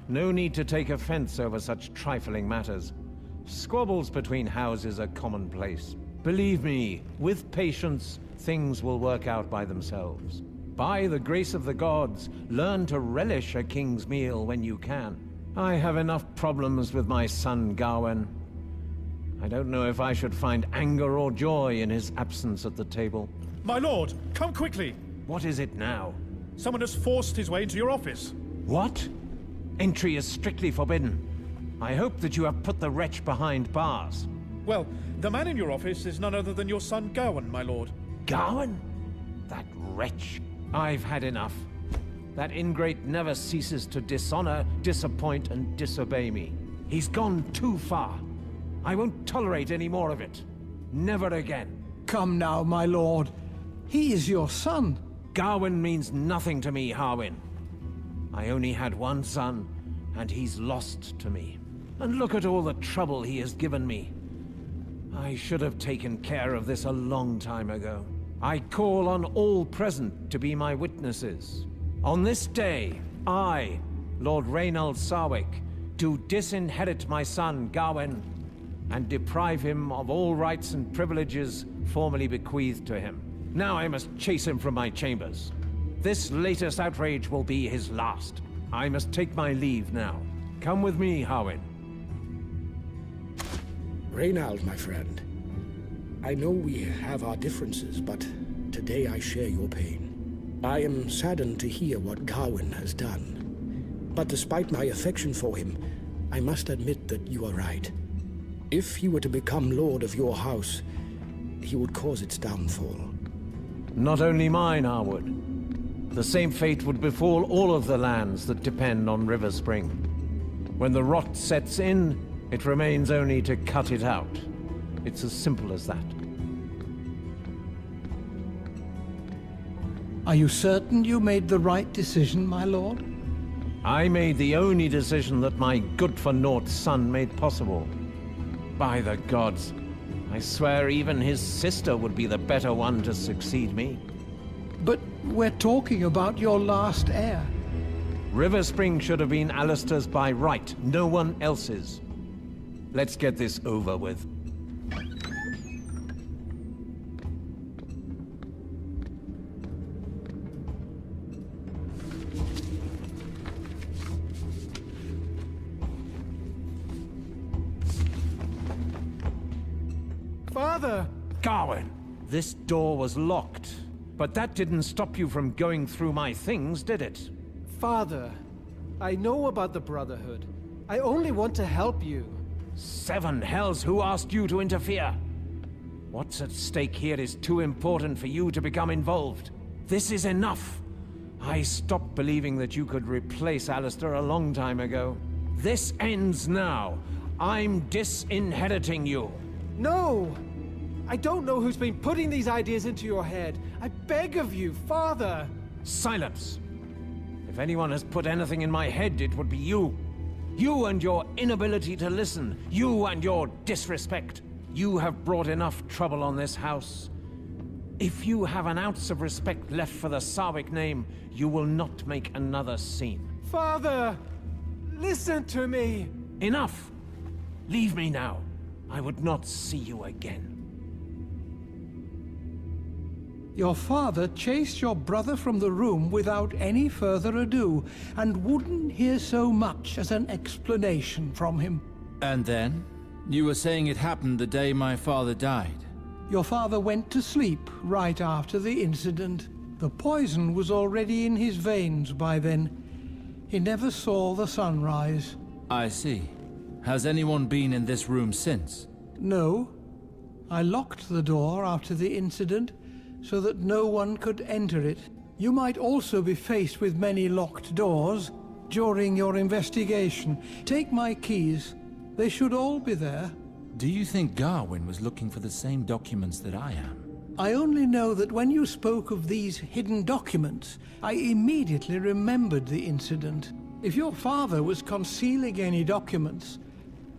No need to take offense over such trifling matters. Squabbles between houses are commonplace. Believe me, with patience, things will work out by themselves. By the grace of the gods, learn to relish a king's meal when you can. I have enough problems with my son Gawain. I don't know if I should find anger or joy in his absence at the table. My lord, come quickly! What is it now? Someone has forced his way into your office. What? Entry is strictly forbidden. I hope that you have put the wretch behind bars. Well, the man in your office is none other than your son Gawain, my lord. Gawain? That wretch. I've had enough. That ingrate never ceases to dishonor, disappoint, and disobey me. He's gone too far. I won't tolerate any more of it. Never again. Come now, my lord. He is your son. Gawain means nothing to me, Harwin. I only had one son, and he's lost to me. And look at all the trouble he has given me. I should have taken care of this a long time ago. I call on all present to be my witnesses. On this day, I, Lord Reynald Sarwick, do disinherit my son Gawain and deprive him of all rights and privileges formerly bequeathed to him. Now I must chase him from my chambers. This latest outrage will be his last. I must take my leave now. Come with me, Harwin. Reynald, my friend. I know we have our differences, but today I share your pain. I am saddened to hear what Gawain has done. But despite my affection for him, I must admit that you are right. If he were to become lord of your house, he would cause its downfall. Not only mine, Harwood. The same fate would befall all of the lands that depend on River Spring. When the rot sets in, it remains only to cut it out. It's as simple as that. Are you certain you made the right decision, my lord? I made the only decision that my good-for-naught son made possible. By the gods, I swear even his sister would be the better one to succeed me. But we're talking about your last heir. River Spring should have been Alistair's by right, no one else's. Let's get this over with. Father! Gawain, this door was locked, but that didn't stop you from going through my things, did it? Father, I know about the Brotherhood. I only want to help you. Seven hells, who asked you to interfere? What's at stake here is too important for you to become involved. This is enough. I stopped believing that you could replace Alistair a long time ago. This ends now. I'm disinheriting you. No! I don't know who's been putting these ideas into your head. I beg of you, Father! Silence! If anyone has put anything in my head, it would be you. You and your inability to listen. You and your disrespect. You have brought enough trouble on this house. If you have an ounce of respect left for the Sarwick name, you will not make another scene. Father! Listen to me! Enough! Leave me now. I would not see you again. Your father chased your brother from the room without any further ado, and wouldn't hear so much as an explanation from him. And then? You were saying it happened the day my father died. Your father went to sleep right after the incident. The poison was already in his veins by then. He never saw the sunrise. I see. Has anyone been in this room since? No. I locked the door after the incident, so that no one could enter it. You might also be faced with many locked doors during your investigation. Take my keys. They should all be there. Do you think Gawain was looking for the same documents that I am? I only know that when you spoke of these hidden documents, I immediately remembered the incident. If your father was concealing any documents,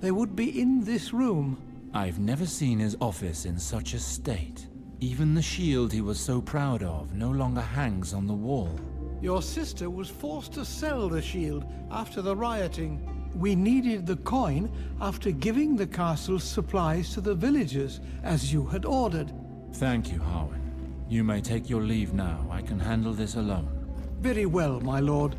they would be in this room. I've never seen his office in such a state. Even the shield he was so proud of no longer hangs on the wall. Your sister was forced to sell the shield after the rioting. We needed the coin after giving the castle's supplies to the villagers, as you had ordered. Thank you, Harwin. You may take your leave now. I can handle this alone. Very well, my lord.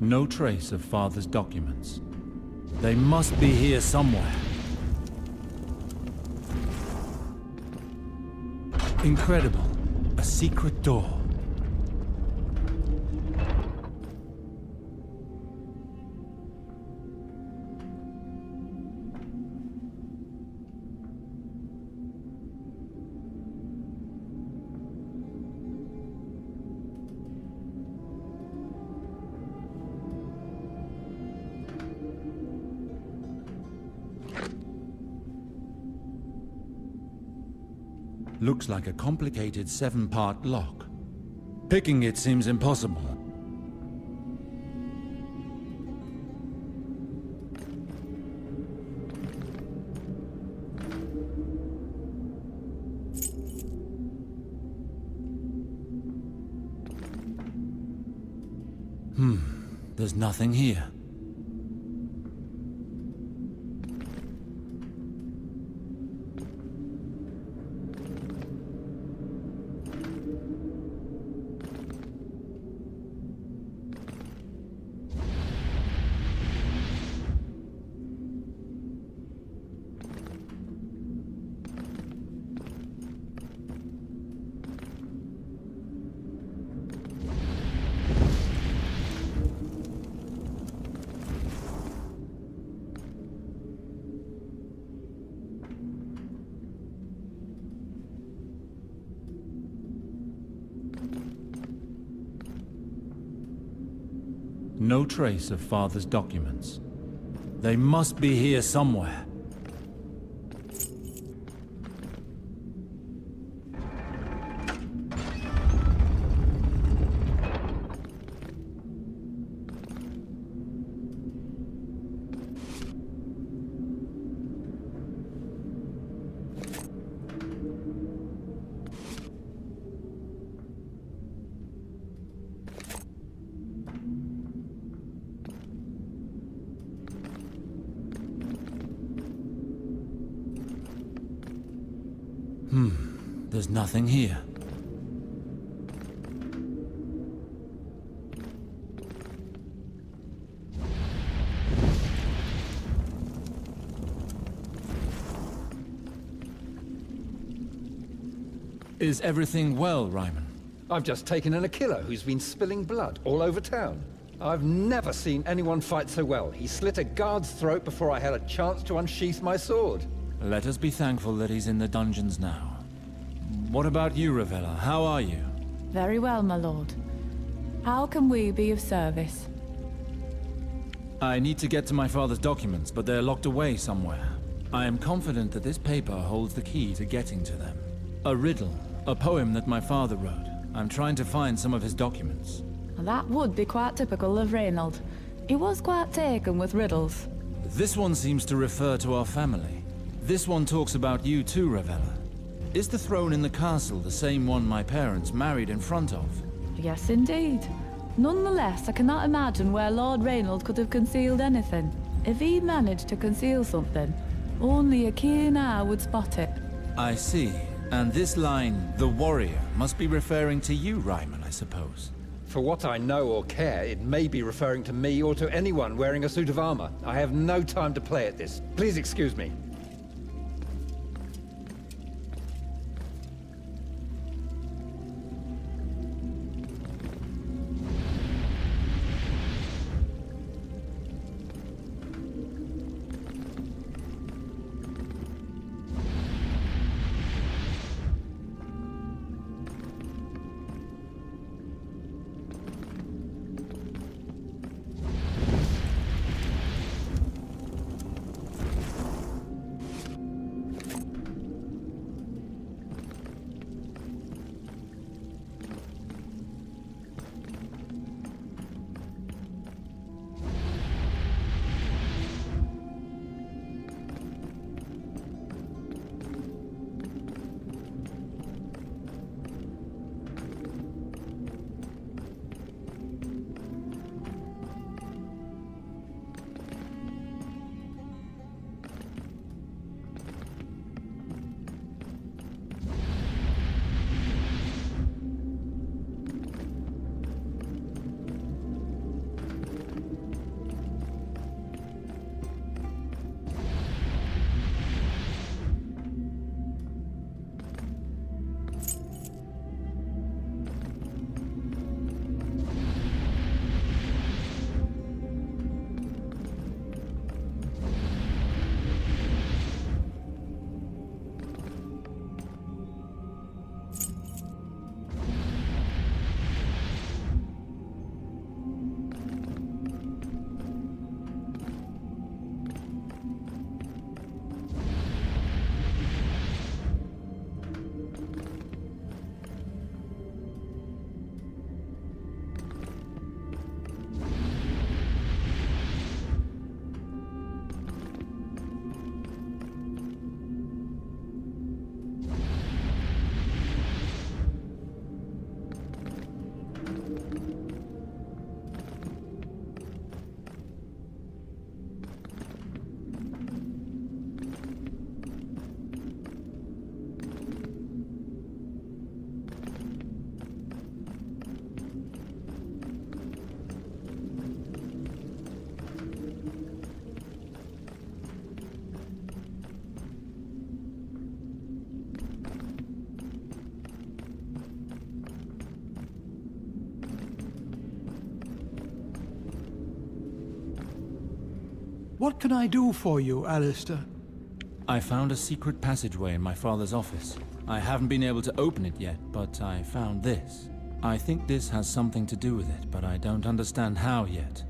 No trace of Father's documents. They must be here somewhere. Incredible. A secret door. Looks like a complicated 7-part lock. Picking it seems impossible. There's nothing here. No trace of Father's documents. They must be here somewhere. There's nothing here. Is everything well, Ryman? I've just taken in a killer who's been spilling blood all over town. I've never seen anyone fight so well. He slit a guard's throat before I had a chance to unsheath my sword. Let us be thankful that he's in the dungeons now. What about you, Ravella? How are you? Very well, my lord. How can we be of service? I need to get to my father's documents, but they're locked away somewhere. I am confident that this paper holds the key to getting to them. A riddle, a poem that my father wrote. I'm trying to find some of his documents. That would be quite typical of Reynold. He was quite taken with riddles. This one seems to refer to our family. This one talks about you too, Ravella. Is the throne in the castle the same one my parents married in front of? Yes, indeed. Nonetheless, I cannot imagine where Lord Reynold could have concealed anything. If he managed to conceal something, only a keen eye would spot it. I see. And this line, the warrior, must be referring to you, Ryman, I suppose. For what I know or care, it may be referring to me or to anyone wearing a suit of armor. I have no time to play at this. Please excuse me. What can I do for you, Alistair? I found a secret passageway in my father's office. I haven't been able to open it yet, but I found this. I think this has something to do with it, but I don't understand how yet.